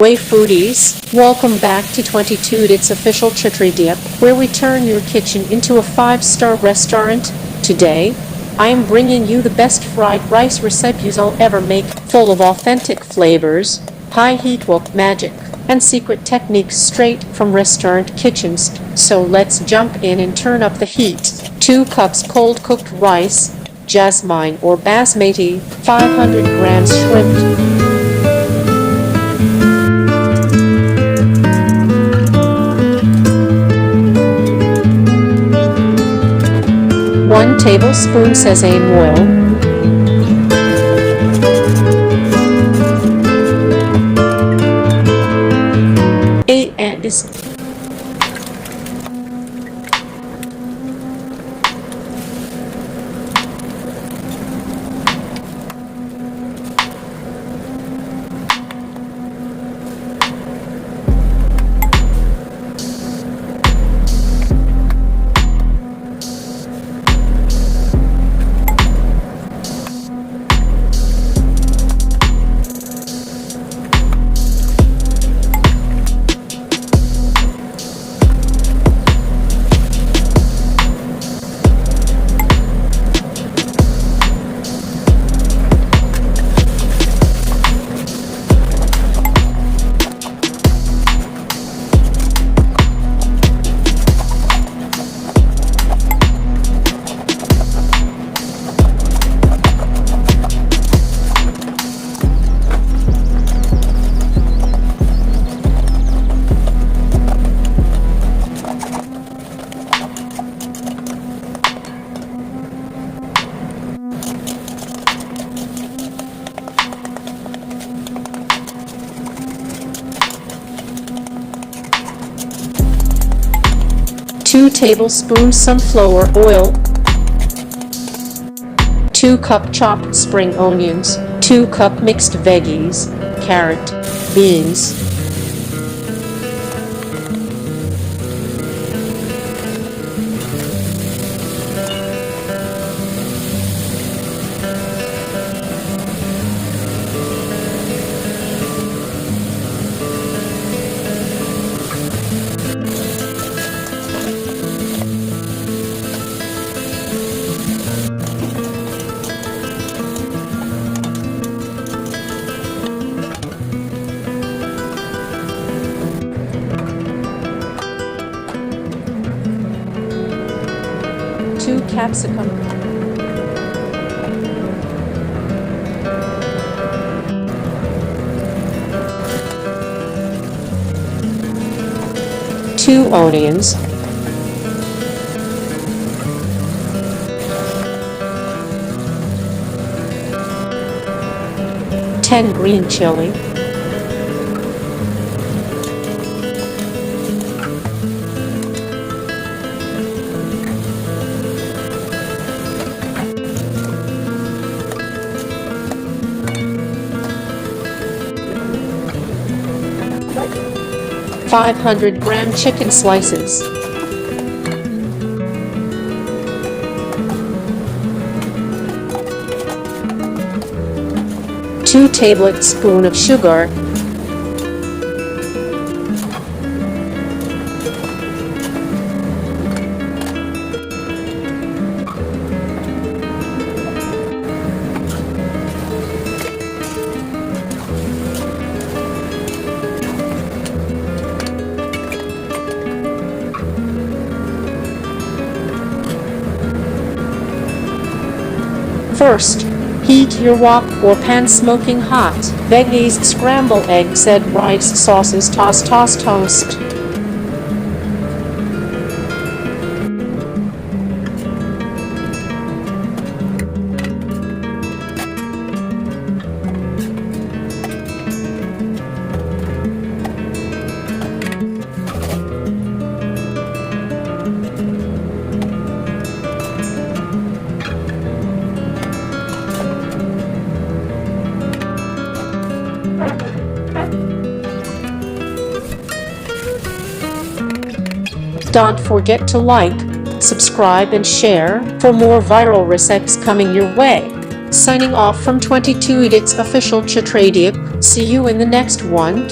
Way foodies, welcome back to 22 It's official Chhatradiep, where we turn your kitchen into a 5-star restaurant. Today, I am bringing you the best fried rice recipes I'll ever make, full of authentic flavors, high heat wok magic, and secret techniques straight from restaurant kitchens. So let's jump in and turn up the heat. 2 cups cold cooked rice, jasmine or basmati, 500 grams shrimp, 1 tablespoon sesame oil, 8 eggs, 2 tablespoons sunflower oil, 2 cup chopped spring onions, 2 cup mixed veggies, carrot, beans, capsicum, 2 onions, 10 green chili, 500-gram chicken slices, 2 tablespoons of sugar, 1st, heat your wok or pan smoking hot. Veggies, scrambled eggs, add rice, sauces, toast. Don't forget to like, subscribe and share for more viral recipes coming your way. Signing off from 22 It's official Chhatradiep. See you in the next one.